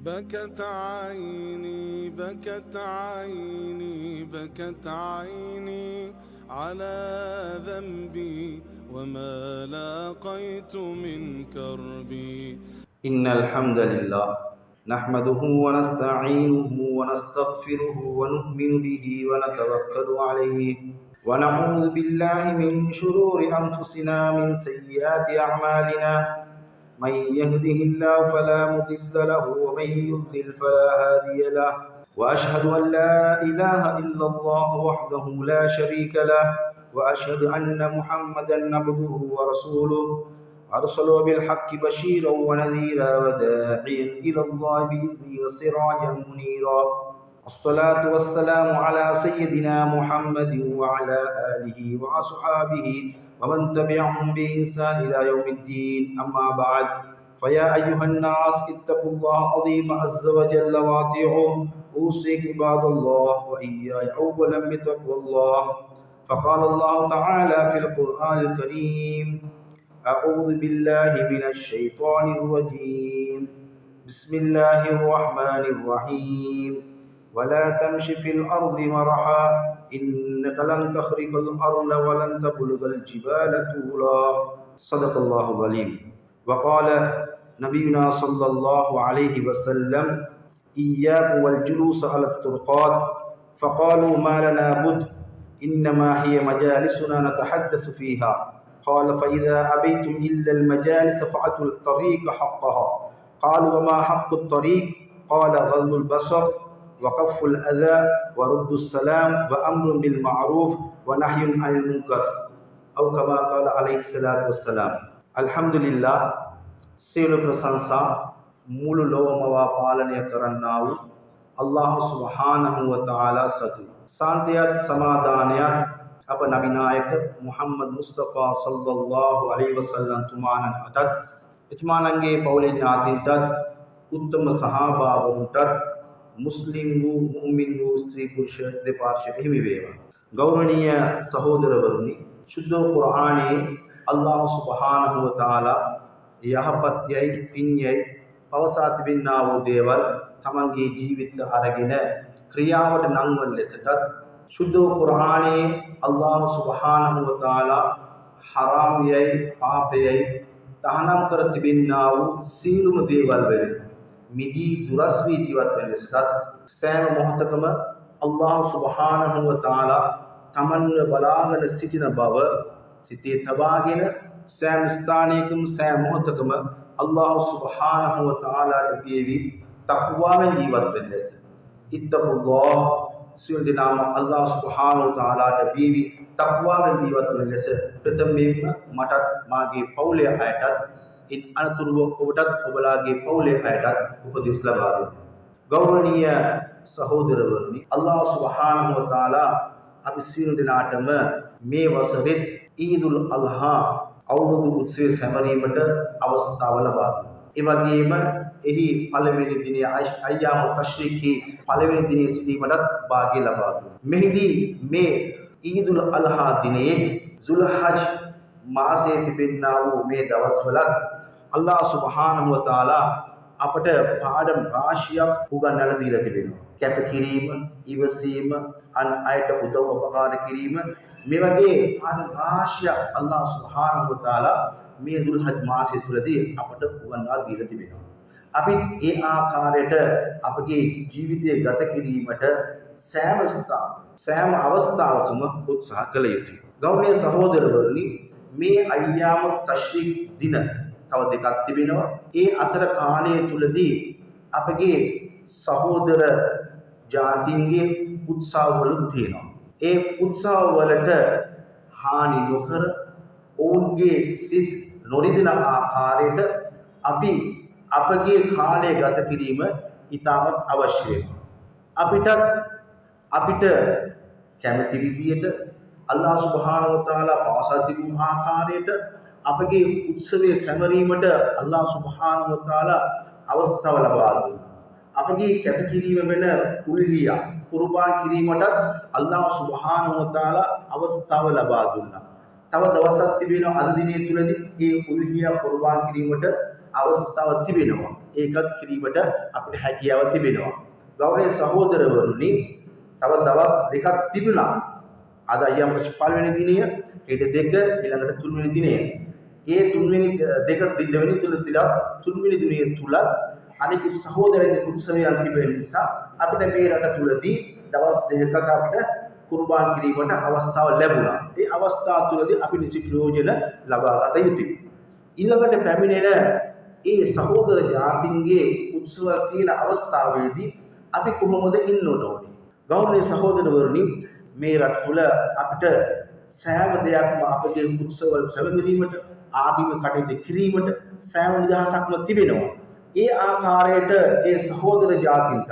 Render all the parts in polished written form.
بكت عيني بكت عيني بكت عيني على ذنبي وما لاقيت من كربي. إن الحمد لله نحمده ونستعينه ونستغفره ونؤمن به ونتوكل عليه ونعوذ بالله من شرور أنفسنا من سيئات أعمالنا من يهده الله فلا مضل له ومن يضلل فلا هادي له وأشهد أن لا إله إلا الله وحده لا شريك له وأشهد أن محمدا عبده ورسوله أرسله بالحق بشيرا ونذيرا وداعيا إلى الله بإذنه وسراجا منيرا. الصلاة والسلام على سيدنا محمد وعلى آله وأصحابه ومن تبعهم بإحسان إلى يوم الدين. أما بعد، فيا أيها الناس اتقوا الله العظيم عز وجل وأطيعوه. أوصيكم عباد الله وإياي أولا بتقوى الله. فقال الله تعالى في القرآن الكريم: أعوذ بالله من الشيطان الرجيم. بسم الله الرحمن الرحيم. ولا تمش في الأرض مرحا إنك لن تخرق الأرض ولن تبلغ الجبال طولا. صدق الله العظيم. وقال نبينا صلى الله عليه وسلم: إياكم والجلوس على الطرقات. فقالوا: ما لنا بد، إنما هي مجالسنا نتحدث فيها. قال: فإذا أبيتم إلا المجالس فأتوا الطريق حقها. قالوا: وما حق الطريق؟ قال: غض البصر وكف الأذى ورد السلام وأمر بالمعروف ونهي عن المنكر، أو كما قال عليه الصلاة والسلام. الحمد لله. සියලු ප්‍රශංසා මුළු ලෝකමව පාලනය කරන්නා වූ අල්ලාහ් සුබ්හානහු වතාලා සතු. සාන්තියත් සමාදානයත් අප නබි නායක මුහම්මද් මුස්තෆා සල්ලල්ලාහු අලයිහි වසල්ලම් තුමාණන් අටත් එතුමාණන්ගේ පවුලේ ඥාතීන්ටත් උත්තම සහාබාවුන්ටත් මුස්ලිම් වූ මුමින් වූ ස්ත්‍රී පුරුෂ දෙපාර්ශ්වයට හිමි වේවා. ගෞරවනීය සහෝදරවරුනි, සුද්ධ කුර්ආනයේ අල්ලාහ් සුබ්හානහු වතාලා යහපත් යයි පින් යයි පවසා තිබෙනා වූ දේවල් තමන්ගේ ජීවිත අරගෙන ක්‍රියාවට නංවන ලෙසටත් සුද්ධ කුර්ආනයේ අල්ලාහ් සුබ්හානහු වතාලා හරාම් යයි පාපයයි තහනම් කර තිබෙනා වූ සියලුම දේවල් වලින් මිදී දුරස් වී ජීවත් වෙන ලෙසටත් සෑම මොහොතකම අල්ලාහ් සුබ්හානහු වතාලා තමන්ව බලාගෙන සිටින බව සිතේ තබාගෙන සෑම ස්ථානයකම සෑම මොහොතකම අල්ලාහ් සුබ්හානහු වතාලාට පියවි තක්වාවෙන් ජීවත් වෙන ලෙස ඉත්තකුල්ලාහ් සියලු දෙනාම අල්ලාහ් සුබ්හානහු වතාලාට පියවි තක්වාවෙන් ජීවත් වෙන ලෙස ප්‍රථමයෙන්ම මටත් මාගේ පවුලේ අයටත් ඉන් අනතුරුව ඔබටත් ඔබලාගේ පවුලේ අයටත් උපදෙස් ලබා දෙන්න. ගෞරවනීය සහෝදරවරුනි, අල්ලාහ් සුබ්හානහු වතාලා අපි සියලු දෙනාටම මේ වසරේ ඊදුල් අල්හා අවුරුදු උත්සවය සැමරීමට අවස්ථාව ලබා දුන්නා. ඒ වගේම එහි පළවෙනි දිනයේ අයියාම තශ්රීකී පළවෙනි දිනයේ සිටීමටත් වාග්ය ලබා දුන්නා. මෙහිදී මේ ඊදුල් අල්හා දිනයේ සුල්හජ් මාසයේ තිබෙනා වූ මේ දවස්වලත් අල්ලාහ් සුබ්හානහු වතාලා අපට පාඩම් රාශියක් උගන්වලා දීලා තිබෙනවා. කැපකිරීම, ඉවසීම, අන් අයට උදව් උපකාර කිරීම, මේ වගේ පාඩම් රාශියක් අල්ලාහ් සුබ්හානහු වතාලා මේ සුල්හජ් මාසය තුලදී අපට උගන්වා දීලා තිබෙනවා. අපි ඒ ආකාරයට අපගේ ජීවිතය ගත කිරීමට සෑම අවස්ථාවකම උත්සාහ කළ යුතුයි. ගෞරවනීය සහෝදරවරුනි, මේ අයියාම තශ්රීක් දින තව දෙකක් තිබෙනවා. ඒ අතර කාලය තුලදී අපගේ සහෝදර ජාතීන්ගේ උත්සාහවලුත් තියෙනවා. ඒ උත්සාහවලට හානි නොකර ඔවුන්ගේ සිත් නොරිදෙන ආකාරයට අපි අපගේ කාලය ගත කිරීම ඉතාමත් අවශ්‍ය වෙනවා. අපිට කැමති විදියට අල්ලාහ් සුබ්හානහු වතාලා පවසා තිබුණු ආකාරයට අපගේ උත්සවයේ සැමරීමට අල්ලාහ් සුබ්හානහු වතාලා අවස්ථාව ලබා දුන්නා. අපගේ කැපකිරීම වෙන උල්හියා කුර්බාන් කිරීමටත් අල්ලාහ් සුබ්හානහු වතාලා අවස්ථාව ලබා දුන්නා. තව දවසක් තිබෙනවා අද දිනේ තුලදී මේ උල්හියා කුර්බාන් කිරීමට අවස්ථාවක් තිබෙනවා. ඒකත් කිරීමට අපිට හැකියාව තිබෙනවා. ගෞරවනීය සහෝදරවරුනි, තව දවස් දෙකක් තිබුණා. අද අයියම්මච් පළවෙනි දිනය, ඊට දෙක, ඊළඟට තුන්වෙනි දිනය. ඒ තුන්වෙනි දෙක දෙවෙනි තුන්වෙනි දිනය තුල අනිත් සහෝදරයන්ගේ උත්සවයන් තිබෙන නිසා අපිට මේ රට තුලදී දවස් දෙකක් අපිට කුර්බාන් කිරීමට අවස්ථාව ලැබුණා. ඒ අවස්ථාව තුලදී අපි නිසි ප්‍රයෝජන ලබා ගත යුතුයි. ඊළඟට පැමිණෙන ඒ සහෝදර ජාතින්ගේ උත්සව තියෙන අවස්ථාවේදී අපි කොහොමද ඉන්න ඕනේ? ගෞරවනීය සහෝදරවරුනි, මේ රට තුල අපිට සෑම දෙයක්ම අපගේ උත්සවවල සැලකිරීමට, ආගමික කටයුතු කිරීමට සෑම නිදහසක්ම තිබෙනවා. ඒ ආකාරයට ඒ සහෝදර ජාතින්ට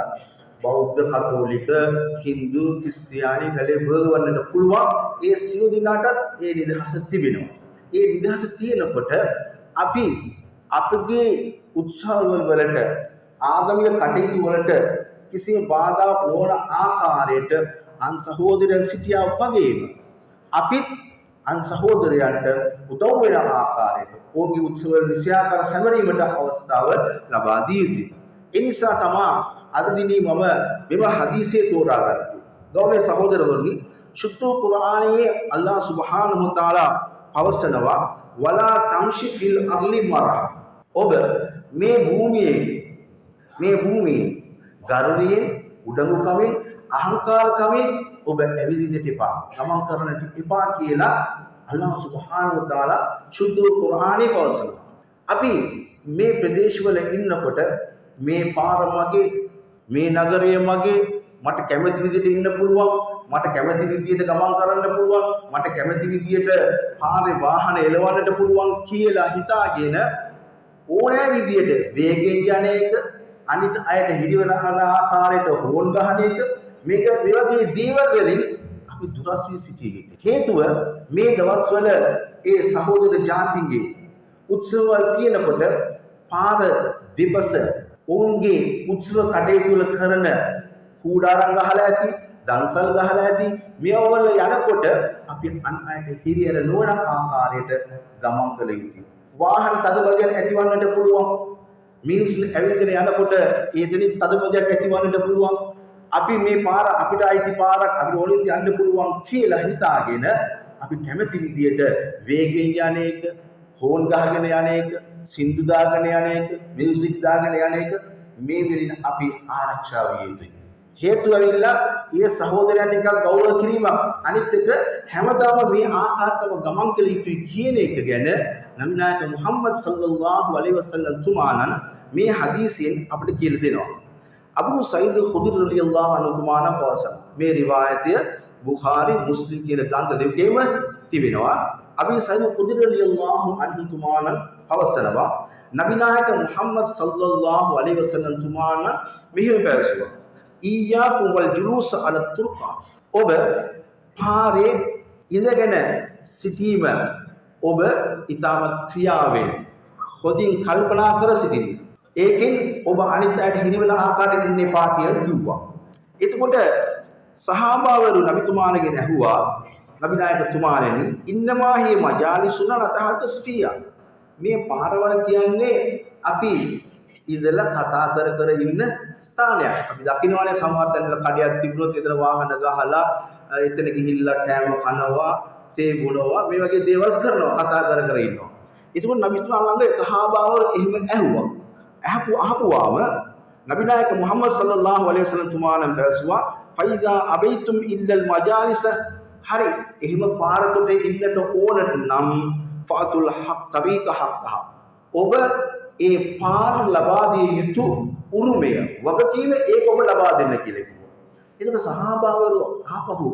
බෞද්ධ, කතෝලික, හින්දු, ක්‍රිස්තියානි වන්නට පුළුවන්. ඒ සියලු දිනාටත් ඒ නිදහස තිබෙනවා. ඒ නිදහස තියෙනකොට අපි අපගේ උත්සවවල වලට, ආගමික කටයුතු වලට කිසිම බාධාවක් නොවන ආකාරයට අන් සහෝදරයන් සිටියා වගේම අපිත් අන් සහෝදරයන්ට උදව් වෙන ආකාරයට ඔවුන්ගේ උත්සවවල නිසියාකාර සැමරීමට අවස්ථාව ලබා දී යුතුයි. ඒ නිසා තමයි අද දිනේ මම මෙව හදීසේ තෝරාගත්තේ. ගෞරවනීය සහෝදරවරුනි, සුත්තු කුර්ආනයේ අල්ලාහ් සුබ්හානහු වතාලා පවසනවා වලා තම්ෂි ෆිල් අර්ලි මරහ. ඔබ මේ භූමියේ ගර්වයෙන්, උඩඟුකමින්, අහංකාරකමින් ඔබ ඇවිදින්නට එපා, ගමන් කරන්නට එපා කියලා අල්ලාහ් සුබ්හානහු වතාලා සුත්තු කුර්ආනයේ පවසනවා. අපි මේ ප්‍රදේශවල ඉන්නකොට මේ පාර මගේ, මේ නගරය මගේ, මට කැමති විදිහට ඉන්න පුළුවන්, මට කැමති විදිහට ගමන් කරන්න පුළුවන්, මට කැමති විදිහට පාරේ වාහන එලවන්නට පුළුවන් කියලා හිතාගෙන ඕනෑ විදිහට වේගෙන් යන එක, අනිත් අයට හිරිවන ආකාරයට හෝන් ගහන එක, මේ වගේ දේවල් වලින් අපි දුරස් වී සිටිය යුතුයි. හේතුව මේ දවස්වල ඒ සහෝදර ජාතින්ගේ උත්සවවල තියෙනකොට පාර දෙපස ඔවුන්ගේ උත්සව කටයුතු වල කරන කූඩාරම් ගහලා ඇති, දන්සල් ගහලා ඇති, මේවල යනකොට අපි අන් අයට හිරියර නොවන ආකාරයට ගමන් කළ යුතුයි. වාහන තදබදයක් ඇතිවන්නට පුළුවන්. මිනිස්සු ඇවිල්ගෙන යනකොට ඒ දෙනින් තදබදයක් ඇතිවන්නට පුළුවන්. අපි මේ පාර අපිට අයිති පාරක්, අපිට ඕනෙත් යන්න පුළුවන් කියලා හිතාගෙන අපි කැමති විදියට වේගෙන් යන එක, හෝන් ගහගෙන යන එක, සින්දු දාගෙන යන එක, මියුසික් දාගෙන යන එක, මේ වලින් අපි ආරක්ෂා විය යුතුයි. හේතුව ඇවිල්ලා ඒ සහෝදරයන් එකක් ගෞරව කිරීමක්, අනිත් එක හැමදාම මේ ආකාරයටම ගමන් කළ යුතුයි කියන එක ගැන නබි නායක මුහම්මද් සල්ලල්ලාහු අලයිහි වසල්ලම් තුමාණන් මේ හදීසියෙන් අපිට කියලා දෙනවා. අබූ සঈද් ඛුද්රි රලියල්ලාහු අන්හු තුමාණන් පවසන මේ රිවායතය බුඛාරි, මුස්ලිම් කියන ග්‍රන්ථ දෙකේම තිබෙනවා. අබූ සঈද් ඛුද්රි රලියල්ලාහු අන්හු තුමාණන් පවසනවා නබි නායක මුහම්මද් සල්ලල්ලාහු අලයිහි වසල්ලම් තුමාණන් මෙහෙම පැවසුවා. ඊයාකුම් වල් ජුලූස් අල තුර්කා. ඔබ පාරේ ඉඳගෙන සිටීම ඔබ ඊටම ක්‍රියාවෙන් හොඳින් කල්පනා කර සිටින්න. ඒකෙන් ඔබ අනිත් අයට හිරිවන ආකාරයෙන් ඉන්න එපා කියලා කිව්වා. එතකොට සහාබාවරු නබිතුමාණගෙන් ඇහුවා, නබි නායක තුමාණෙනි, ඉන්නමා හි මජාලිසුන නතහද්දස් ෆියා. මේ පාරවල් කියන්නේ අපි ඉඳලා කතා කර ඉන්න ස්ථානයක්. අපි දකින්නවානේ සමහර තැන්වල කඩයක් තිබුණොත් එතන වාහන ගහලා එතන ගිහිල්ලා කෑම කනවා, තේ බොනවා, මේ වගේ දේවල් කරනවා, කතා කර ඉන්නවා. ඒකෝ නබි ළඟ සහාබාවරු එහෙම ඇහුවා. අහපුවාම නබි නායක මුහම්මද් සල්ලල්ලාහු අලයිහි වසල්ලම් තුමාණන් පැවසුවා ෆයිදා අබයිතුම් ඉල්ලල් මජාලිස. හරි, එහෙම පාරකට ඉන්නට ඕනට නම් ෆාතුල් හක් තබීක හක්හ. ඔබ ඒ පාර ලබා දිය යුතු උරුමය, වගකීම ඒක ඔබ ලබා දෙන්න කියලා කිව්වා. එතකොට සහාබාවරු ආපහු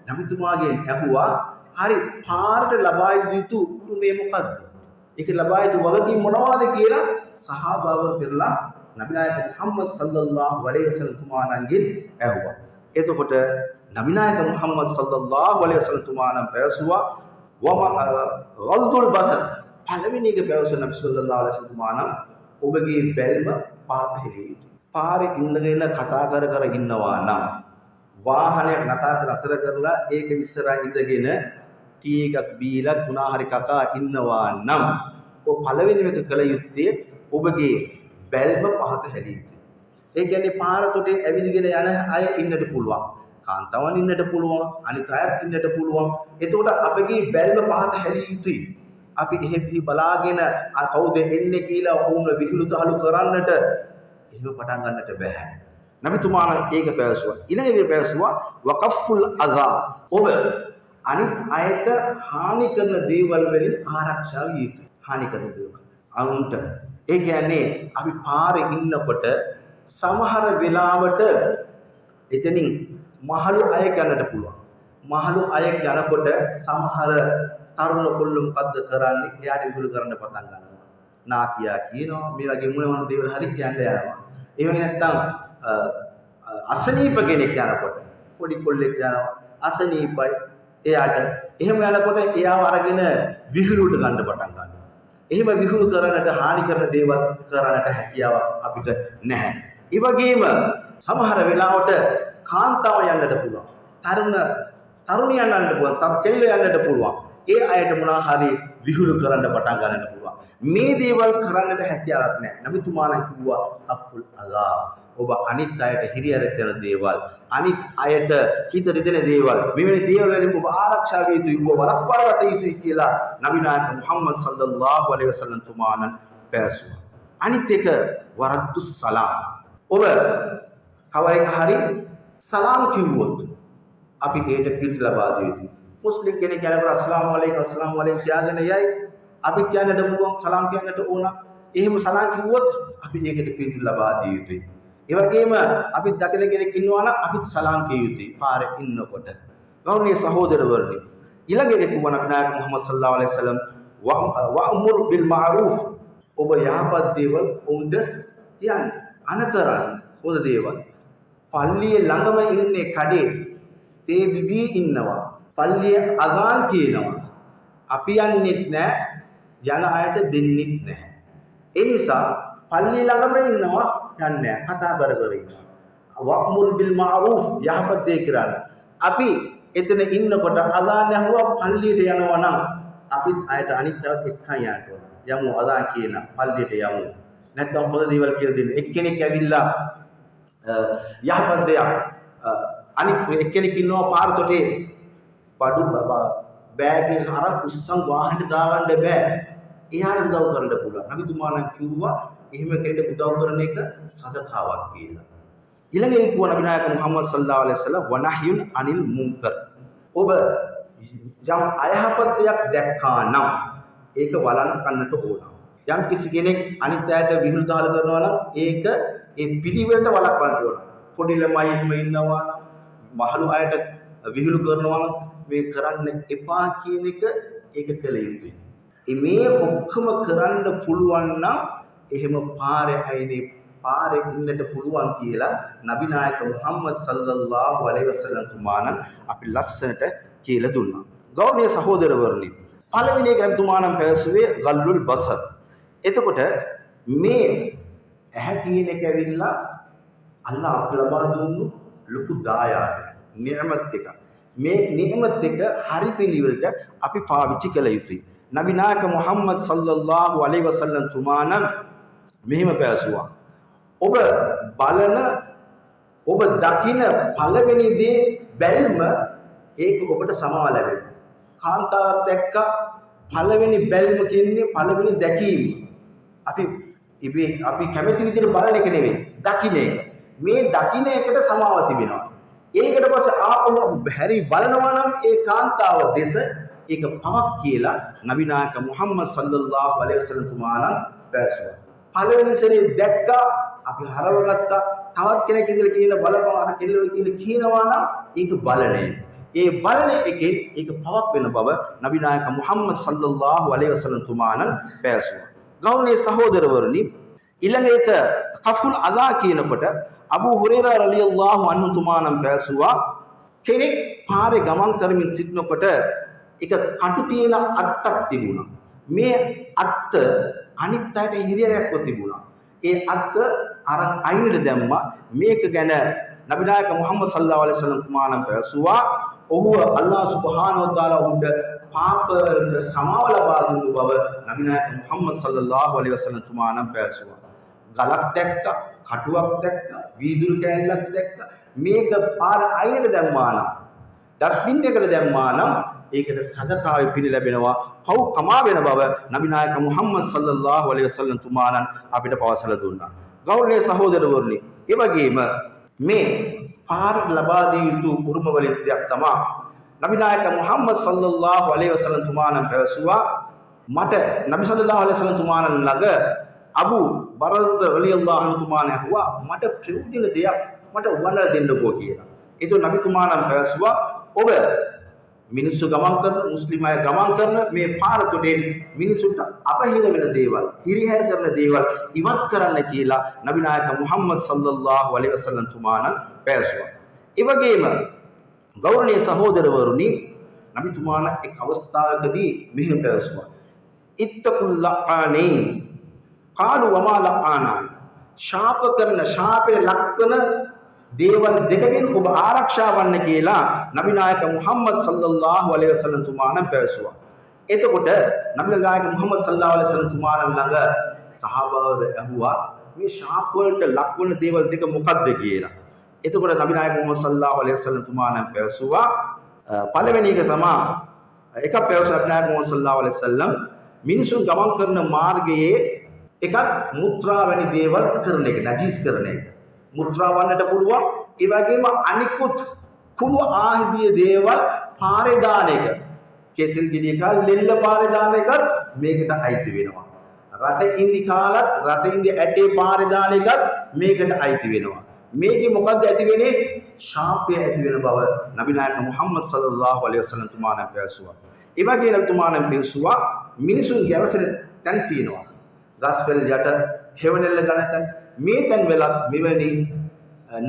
නබිතුමාගෙන් ඇහුවා, හරි, පාරට ලබා යුතු උරුමය මොකද්ද? ඒක ලබා යුතු වගකීම මොනවද කියලා සහාබාවරු පෙරලා නබි නායක මුහම්මද් සල්ලල්ලාහු අලයිහි වසල්ලම් තුමාණන්ගෙන් ඇහුවා. එතකොට නබි නායක මුහම්මද් සල්ලල්ලාහු අලයිහි වසල්ලම් තුමාණන් පැවසුවා ගල්දුල් බසර්. පළවෙනි එක පැවසුව නබි සල්ලල්ලාහු අලයිහි වසල්ලම් තුමාණන් ඔබගේ බැල්ම පාපෙහි යුතුයි. පාරේ ඉඳගෙන කතා කර ඉන්නවා නම්, වාහනයක් නතර කරලා ඒක ඉස්සරහා ඉඳගෙන ටී එකක් බීලා ගුණා හරි කකා ඉන්නවා නම්, ඔය පළවෙනි එක කළ යුත්තේ ඔබගේ බැල්ම පහත හැලිය යුතුයි. ඒ කියන්නේ පාර තොටේ ඇවිදගෙන යන අය ඉන්නට පුළුවන්. කාන්තාවන් ඉන්නට පුළුවන්, අනිත් අයත් ඉන්නට පුළුවන්. එතකොට අපගේ බැල්ම පහත හැලිය යුතුයි. අපි එහෙදී බලාගෙන කවුද එන්නේ කියලා වුණ විහිළු තහළු කරන්නට එහෙම පටන් ගන්නට බෑ. නබිතුමාණන් ඒක පැවසුවා. ඊළඟට පැවසුවා වකෆුල් අසා. ඔබ අනිත් අයට හානි කරන දේවල් වලින් ආරක්ෂා විය යුතුයි. හානි කරන දේවල්. අනුන්ට. ඒ කියන්නේ අපි පාරේ ඉන්නකොට සමහර වෙලාවට එතනින් මහලු අය යන්නට පුළුවන්. මහලු අය යනකොට සමහර තරුණ කොල්ල මොකද්ද කරන්නේ? එයාට විහිළු කරන්න පටන් ගන්නවා. නාකියා කියනවා මේ වගේ මොන දේවල් හරි කියන්න යනවා. ඒ වගේ නැත්තම් අසනීප කෙනෙක් යනකොට පොඩි කොල්ලෙක් යනවා අසනීපයි එයාට එහෙම යනකොට එයාව අරගෙන විහිළුවට ගන්න පටන් ගන්නවා. එහෙම විහිළු කරන්නට හානි කරන දේවල් කරන්නට හැකියාව අපිට නැහැ. ඒ වගේම සමහර වෙලාවට කාන්තාව යන්නට පුළුවන්. තරුණියන් යන්නට පුළුවන්. කෙල්ල යන්නට පුළුවන්. ඒ අයට මොනවා හරි විහිළු කරන්න පටන් ගන්නට පුළුවන්. මේ දේවල් කරන්නට හැකියාවක් නැහැ. නබිතුමාණන් කිව්වා අෆුල් අසා. ඔබ අනිත් අයට හිරිහැර කරන දේවල්, අනිත් අයට හිත රිදෙන දේවල්, මෙවැනි දේවල් වලින් ඔබ ආරක්ෂා විය යුතුයි, ඔබ වළක්වා ගත යුතුයි කියලා නබි නායක මුහම්මද් සල්ලල්ලාහු අලයිහි වසල්ලම් තුමාණන් පැවසුවා. අනිත් එක වරද්දු සලාම්. ඔබ කවරෙක් හරි සලාම් කිව්වොත් අපි ඒට පිළිතුරු ලබා දිය යුතුයි. මුස්ලිම් කෙනෙක් යනකොට අස්ලාමු අලයිකුම් කියගෙන යයි. අපි කියන්නට පුළුවන් සලාම් කියන්නට ඕන. එහෙම සලාම් කිව්වොත් අපි ඒකට පිළිතුරු ලබා දිය යුතුයි. ඒ වගේම අපි දකින කෙනෙක් ඉන්නවා නම් අපිත් සලාම් කිය යුතුයි පාරේ ඉන්නකොට. ගෞරවනීය සහෝදරවරුනි, ඊළඟ එක කිව්වා නබි නායක මුහම්මද් සල්ලල්ලාහු අලයිහි වසල්ලම් වඅමුර් බිල් මාරූෆ්. ඔබ යහපත් දේවල් උන්ට කියන්න, අනතරන්න හොඳ දේවල්. පල්ලියේ ළඟම ඉන්නේ කඩේ තේ බිබී ඉන්නවා. පල්ලියේ අසාන් කියනවා. අපි යන්නෙත් නැහැ, යන අයට දෙන්නෙත් නැහැ. ඒ නිසා පල්ලිය ළඟම ඉන්නවා යන්නේ කතා කර ඉන්නවා. වඅමුර් බිල් මාරූෆ් යහපත් දේ කරන්න. අපි එතන ඉන්නකොට අසාන් යහුවා පල්ලියට යනවා නම් අපිත් අයට අනිත් ඒවාත් එක්කන් යන්න ඕන. යමු අසාන් කියන පල්ලියට යමු. නැත්නම් හොඳ දේවල් කියලා දෙන්න. එක්කෙනෙක් ඇවිල්ලා යහපත් දෙයක් අනිත් එක්කෙනෙක් ඉන්නවා පාර තොටේ බඩු බෑග් එක අරන් උස්සන් වාහනේට දාගන්න බෑ. එයාට උදව් කරන්න පුළුවන්. නබිතුමාණන් කිව්වා එහෙම කෙනෙක්ට උදව් කරන එක සදකාවක් කියලා. ඊළඟ එක කිව්වා නබි නායක මුහම්මද් සල්ලල්ලාහු අලයිහි වසල්ලම් වනහ්යුන් අනිල් මුන්කර්. ඔබ යම් අයහපත් දෙයක් දැක්කා නම් ඒක වළක්වන්නට ඕන. යම් කිසි කෙනෙක් අනිත් අයට විහිළු දාලා කරනවා නම් ඒක ඒ පිළිවෙලට වළක්වන්න ඕන. පොඩි ළමයි එහෙම ඉන්නවා නම් මහලු අයට විහිළු කරනවා නම් මේ කරන්න එපා කියන එක ඒක කළ යුතුයි. මේ ඔක්කොම කරන්න පුළුවන් නම් එහෙම පාරේ ඉන්නට පුළුවන් කියලා නබි නායක මුහම්මද් සල්ලල්ලාහු අලයිහි වසල්ලම් තුමාණන් අපි ලස්සනට කියලා දුන්නා. ගෞරවනීය සහෝදරවරුනි, පළවෙනි එක නබි තුමාණන් පැවසුවේ ගල්ලුල් බසර්. එතකොට මේ ඇහැ කියන එක ඇවිල්ලා අල්ලාහ් අපට ලබා දුන්නු ලොකු දායාදයක්, නියමත් එක. මේ නියමත් එක හරි පිළිවෙලට අපි පාවිච්චි කළ යුතුයි. නබි නායක මුහම්මද් සල්ලල්ලාහු අලයිහි වසල්ලම් තුමාණන් මෙහිම පැවසුවා. ඔබ දකින පළවෙනි දේ බැල්ම ඒක ඔබට සමාව ලැබෙනවා. කාන්තාවක් දැක්ක පළවෙනි බැල්ම කියන්නේ පළවෙනි දැකීම. අපි කැමති විදිහට බලන එක නෙවෙයි, දකින්න එක. මේ දකින්න එකට සමාව තිබෙනවා. ඒකට පස්සේ ආපහු හැරි බලනවා නම් ඒ කාන්තාව දෙස ඒක පවක් කියලා නබි නායක මුහම්මද් සල්ලල්ලාහු අලයිහි වසල්ලම් තුමාණන් පැවසුවා. පළවෙනි සැරේ දැක්කා අපි හරවගත්තා. තවත් කෙනෙක් ඉඳලා කියන බලපන් අර කෙල්ලෝ කියලා කියනවා නම් ඒක බලන්නේ. ඒ බලන එකේ ඒක පවක් වෙන බව නබි නායක මුහම්මද් සල්ලල්ලාහු අලයිහි වසල්ලම් තුමාණන් පැවසුවා. ගෞරවනීය සහෝදරවරුනි, ඊළඟ එක කෆුල් අසා කියනකොට අබූ හුරයිරා රලියල්ලාහු අන්හු තුමාණන් පැවසුවා කෙනෙක් පාරේ ගමන් කරමින් සිටිනකොට එක කටු තියෙන අත්තක් තිබුණා. මේ අත්ත අනිත් අයට හිරියරක්ව තිබුණා. ඒ අත්ත අර අයිනට දැම්මා. මේක ගැන නබි නායක මුහම්මද් සල්ලල්ලාහු අලයිහි වසල්ලම් තුමාණන් පැවසුවා ඔහුව අල්ලාහ් සුබ්හානහු වතාලා උන්ට පාප සමාව ලබා දුන්නු බව නබි නායක මුහම්මද් සල්ලල්ලාහු අලයිහි වසල්ලම් තුමාණන් පැවසුවා. ගලක් දැක්කා, කටුවක් දැක්කා, වීදුරු කෑල්ලක් දැක්කා. මේක පාර අයිනට දැම්මා නම්, ඩස්බින් එකට දැම්මා නම් ඒකට සදකාවේ පින ලැබෙනවා, පව් කමා වෙන බව නබි නායක මුහම්මද් සල්ලල්ලාහු අලයිහි වසල්ලම් තුමාණන් අපිට පවසලා දුන්නා. ගෞරවනීය සහෝදරවරුනි, ඒ වගේම මේ පාර ලබා දිය යුතු උරුම වලින් දෙයක් තමයි නබි නායක මුහම්මද් සල්ලල්ලාහු අලයිහි වසල්ලම් තුමාණන් පැවසුවා, මට නබි සල්ලල්ලාහු අලයිහි වසල්ලම් තුමාණන් ළඟ අබු බරද රලියල්ලාහු අන්හු තුමාණන් ඇහුවා, මට ප්‍රයෝජන දෙයක් මට උගන්වලා දෙන්නකෝ කියලා. ඒක නබි තුමාණන් පැවසුවා, ඔබ මිනිස්සු ගමන් කරන, මුස්ලිම් අය ගමන් කරන මේ පාර තුඩෙන් මිනිසුන්ට අපහිර වෙන දේවල්, හිරිහැර කරන දේවල් ඉවත් කරන්න කියලා නබි නායක මුහම්මද් සල්ලල්ලාහු අලයිහි වසල්ලම් තුමාණන් පැවසුවා. ඒ වගේම ගෞරවනීය සහෝදරවරුනි, නබි තුමාණන් එක් අවස්ථාවකදී මෙහෙම පැවසුවා, ඉත්තකුල් ලඅනයින් කාලු වමා ලඅනාන්, ශාප කරන, ශාපේ ලක්වන දේවල් දෙකකින් ඔබ ආරක්ෂා වන්න කියලා නබි නායක මුහම්මද් සල්ලල්ලාහු අලයිහි වසල්ලම් තුමාණන් පැවසුවා. එතකොට නබි නායක මුහම්මද් සල්ලල්ලාහු අලයිහි වසල්ලම් තුමාණන් ළඟ සහාබාවරු ඇහුවා, මේ ශාප වලට ලක්වන දේවල් දෙක මොකක්ද කියලා. එතකොට නබි නායක මුහම්මද් සල්ලල්ලාහු අලයිහි වසල්ලම් තුමාණන් පැවසුවා, පළවෙනි එක තමයි, එකක් පැවසුවා නබි නායක මුහම්මද් සල්ලල්ලාහු අලයිහි වසල්ලම් මිනිසුන් ගමන් කරන මාර්ගයේ එකක් මුත්‍රා වැනි දේවල් කරන එක, නජීස් කරන එක. මුත්‍රා වන්නට පුළුවන්. ඒ වගේම අනිකුත් කුණු ආහිදිය දේවල් පාරේ දාන එක, කෙසෙල් ගෙඩිය කාලා ලෙල්ල පාරේ දාන එකත් මේකට අයිති වෙනවා. රට ඉඳි කාලත් රට ඉඳි ඇටේ පාරේ දාන එකත් මේකට අයිති වෙනවා. මේකේ මොකද්ද ඇති වෙන්නේ? ශාපය ඇති වෙන බව නබි නායක මුහම්මද් සල්ලල්ලාහු අලයිහි වසල්ලම් තුමාණන් පැවසුවා. ඒ වගේම නබි තුමාණන් පැවසුවා, මිනිසුන් ගැවසෙන තැන් තියෙනවා, ගස්පෙල් යට, හෙවණෙල්ල ගන්න තැන්, මේ තැන් වලත් මෙවැනි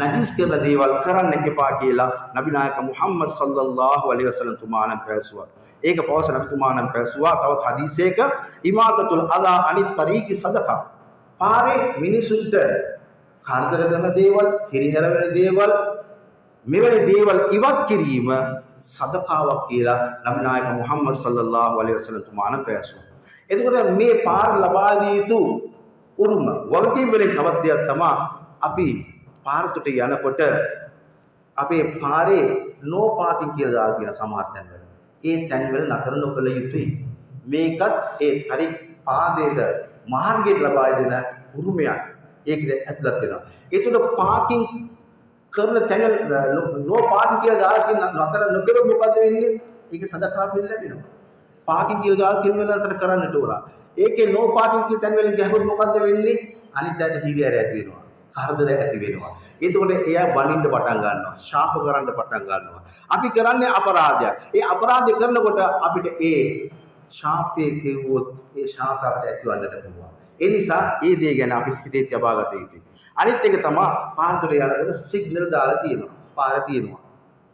නජීස් කරන දේවල් කරන්න එපා කියලා නබි නායක මුහම්මද් සල්ලල්ලාහු අලයිහි වසල්ලම් තුමාණන් පැවසුවා. ඒක පවස නබි තුමාණන් පැවසුවා තවත් හදීසයක, ඉමාතතුල් අදා අනිත් තරීකි සදකා, පාරේ මිනිසුන්ට කරදර කරන දේවල්, හිරිහැර වෙන දේවල්, මෙවැනි දේවල් ඉවත් කිරීම සදකාවක් කියලා නබි නායක මුහම්මද් සල්ලල්ලාහු අලයිහි වසල්ලම් තුමාණන් පැවසුවා. එතකොට මේ පාර ලබා දිය යුතු උරුම වගකීම් වලින් තවත් දෙයක් තමයි, අපි පාරට යනකොට අපේ පාරේ නෝ පාකින් කියලා දාලා තියෙන සමහර තැන්වල, ඒ තැන්වල නතර නොකළ යුතුයි. මේකත් ඒ හරි පාදයට, මාර්ගයට ලබා දෙන උරුමයක් ඒකද ඇතුළත් වෙනවා. ඒකට පාකින් කරන තැන නෝ පාකින් කියලා දාලා තියෙන නතර නොකළොත් මොකද වෙන්නේ? ඒක සදකා පිළ ලැබෙනවා. පාකින් කියලා දාලා තියෙන වෙලාව නතර කරන්නට ඕන. ඒකේ නෝ පාකින් කියන තැන් වලින් ගහුවොත් මොකද වෙන්නේ? අනිත් පැයට හිරිහැර ඇති වෙනවා, කරදර ඇති වෙනවා. එතකොට එයා බනින්න පටන් ගන්නවා, ශාප කරන්න පටන් ගන්නවා. අපි කරන්නේ අපරාධයක්. ඒ අපරාධය කරනකොට අපිට ඒ ශාපයේ කෙරුවොත් ඒ ශාප අපිට ඇතිවන්නට පුළුවන්. ඒ නිසා ඒ දේ ගැන අපි හිතේ තබා ගත යුතුයි. අනිත් එක තමයි, පාරට යනකොට සිග්නල් දාලා තියෙනවා, පාර තියෙනවා,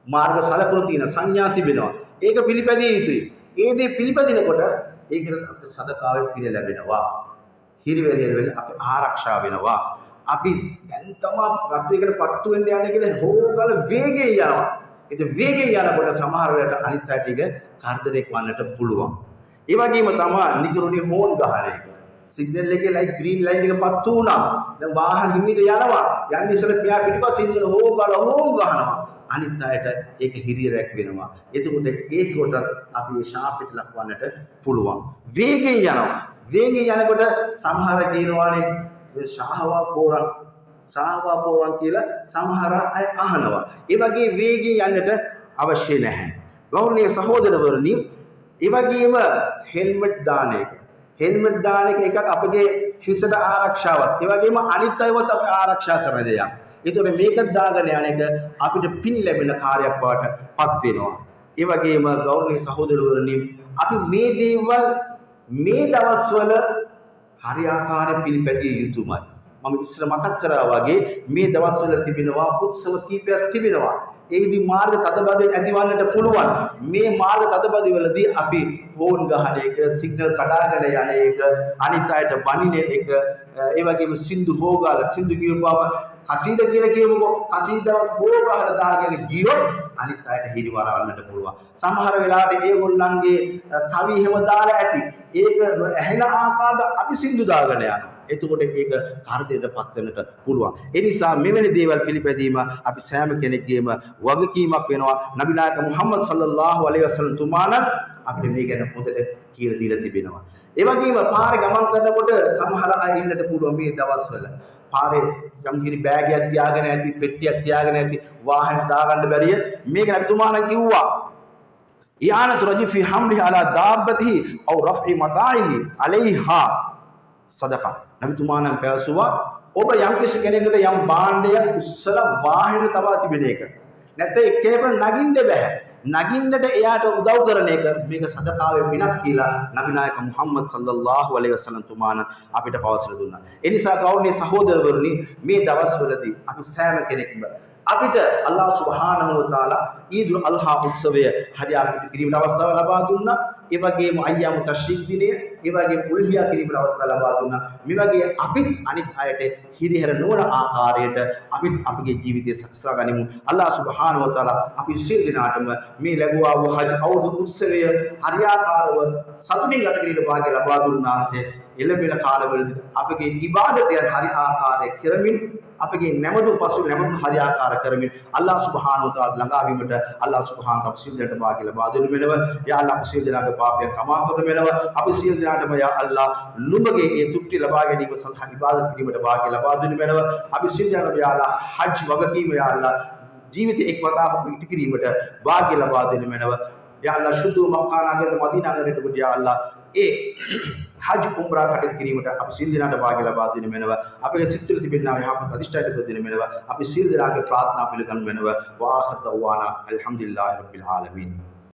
මාර්ග සලකුණු තියෙන සංඥා තිබෙනවා. ඒක පිළිපැදිය යුතුයි. ඒ දේ පිළිපදිනකොට ඒකට අපිට සදකාවේ පිළ ලැබෙනවා, හිරිවැරියල් වෙන අපි ආරක්ෂා වෙනවා. අපි දැන් තමයි රත්වයකට පත්තු වෙන්න යන්නේ කියලා හොරගල වේගයෙන් යනවා. ඒක වේගයෙන් යනකොට සමහර වෙලාවට අනිත් පැයට එක කරදරයක් වන්නට පුළුවන්. ඒ වගේම තමයි නිකරුණේ හෝන් ගහන එක. සිග්නල් එකේ ලයිට් ග්‍රීන් ලයිට් එක පත්තු වුණා. දැන් වාහන හිමිට යනවා. යන්නේ ඉස්සර මෙයා පිටිපස්සේ ඉඳලා හොරගල හෝන් ගහනවා. අනිත් අයට ඒක හිරියරක් වෙනවා. එතකොට ඒකට අපි මේ ශාපෙට ලක්වන්නට පුළුවන්. වේගයෙන් යනවා. වේගයෙන් යනකොට සමහර කියනවානේ මේ ශාහවා පෝරන් කියලා සමහර අය අහනවා. ඒ වගේ වේගයෙන් යන්නට අවශ්‍ය නැහැ. ගෞරවනීය සහෝදරවරුනි, ඒ වගේම හෙල්මට් දාන එක. හෙල්මට් දාන එක එකක් අපගේ හිසට ආරක්ෂාවක්. ඒ වගේම අනිත් අයවත් අපි ආරක්ෂා කරන දෙයක්. ඒතකොට මේක දාගෙන යන එක අපිට පින් ලැබෙන කාර්යයක් බවට පත් වෙනවා. ඒ වගේම ගෞරවනීය සහෝදරවරුනි, අපි මේ දේවල් මේ දවස්වල හරියාකාරයෙන් පිළිපැදිය යුතුමයි. මම ඉස්සර මතක් කරා වගේ මේ දවස්වල තිබෙනවා උත්සව කීපයක් තිබෙනවා. ඒකදී මාර්ග තදබද ඇතිවන්නට පුළුවන්. මේ මාර්ග තදබද වලදී අපි හෝන් ගහන එක, සිග්නල් කඩාගෙන යන එක, අනිත් අයට බනින එක, ඒ වගේම සින්දු හොගාලා සින්දු කියවපුවම කසීද කියලා කියමුකෝ, කසීදවත් හොගාලා දාගෙන ගියොත් අනිත් අයට හිරිවරවන්නට පුළුවන්. සමහර වෙලාවට ඒගොල්ලන්ගේ කවි හැම දාලා ඇති. ඒක ඇහෙන ආකාරයට අපි සින්දු දාගෙන යනවා. එතකොට ඒක කාර්යයටපත් වෙන්නට පුළුවන්. ඒ නිසා මෙවැනි දේවල් පිළිපැදීම අපි සෑම කෙනෙක්ගේම වගකීමක් වෙනවා. නබි නායක මුහම්මද් සල්ලල්ලාහු අලයිහි වසල්ලම් තුමාණන් අපිට මේ ගැන හොඳට කියලා දීලා තිබෙනවා. ඒ වගේම පාරේ ගමන් කරනකොට සමහර අය ඉන්නට පුළුවන් මේ දවස්වල පාරේ යම්කිරි බෑගයක් තියාගෙන ඇති, පෙට්ටියක් තියාගෙන ඇති, වාහනේ දාගන්න බැරිය. මේක නබිතුමාණන් කිව්වා ඉආනතු රජි ෆි හම්ලිහි අලා දාබ්බතිහි අව රෆ්ഇ මතායිහි අලයිහා සදකා. නබිතුමාණන් පැවසුවා ඔබ යම්කිසි කෙනෙකුට යම් භාණ්ඩයක් උස්සලා වාහනේ තබා තිබෙන එක. නැත්නම් එක්කෙනෙකුට නගින්න බෑ. නගින්නට එයාට උදව් කරන එක මේක සදකාවේ පිනක් කියලා නබි නායක මුහම්මද් සල්ලල්ලාහු අලයිහි වසල්ලම් තුමාණන් අපිට පවසලා දුන්නා. ඒ නිසා ගෞරවනීය සහෝදරවරුනි මේ දවස්වලදී අපි සෑම කෙනෙක්ම අපිට අල්ලාහ් සුබ්හානහු වතාලා ඊදුල් අල්හා උත්සවය හරියට කිරීමට අවස්ථාව ලබා දුන්නා. ඒ වගේම අයියාමු තශ්රීක් දිනය, ඒ වගේම උල්හියා කිරීමට අවස්ථාව ලබා දුන්නා. මේ වගේ අපිත් අනිත් අයට හිරිහැර නොවන ආකාරයට අපිත් අපගේ ජීවිතය සකසා ගනිමු. අල්ලාහ් සුබ්හානහු වතාලා අපි සියලු දෙනාටම මේ ලැබුවා වූ හජ් අවුරුදු උත්සවය හරියාකාරව සතුටින් ගත කිරීමට වාගේ ලබා දුන්නාසේ එළඹෙන කාලවලදී අපගේ ඉබාදතයන් හරි ආකාරයේ කරමින් අපගේ නැමතු පසු නැමතු හරි ආකාර කරමින් අල්ලාහ් සුබ්හානහු වතාලා ළඟා වීමට අල්ලාහ් සුබ්හානහු අපි සියලු දෙනාට වාගේ ලබා දෙනු වෙනව. යා අල්ලාහ් අපි සියලු දෙනාගේ පාපයන් කමා කරනු වෙනව. අපි සියලු දෙනාටම යා අල්ලාහ් නුඹගේ ඒ තෘප්තිය ලබා ගැනීම සඳහා ඉබාදත් කිරීමට වාගේ ලබා දෙනු වෙනව. අපි සියලු දෙනාටම යා අල්ලාහ් හජ් වගකීම යා අල්ලාහ් ජීවිතේ එක් වතාවක් ඉටු කිරීමට වාගේ ලබා දෙනු වෙනව. යා අල්ලාහ් සුදු මක්කා නගරේ මදීනා නගරයට කොට යා අල්ලාහ් ඒ හජ් උම්රා කටයුතු කිරීමට අපි සියලු දෙනාට වාගේ ලබා දෙනු වෙනව. අපේ සිත් තුළ තිබෙනා යහපත් අධිෂ්ඨාන කර දෙනු වෙනව. අපි සියලු දෙනාගේ ප්‍රාර්ථනා පිළිගනු වෙනව. වාඛිර දවවානා අල්හම්දුලිල්ලාහි රබ්බිල් ආලමීන්.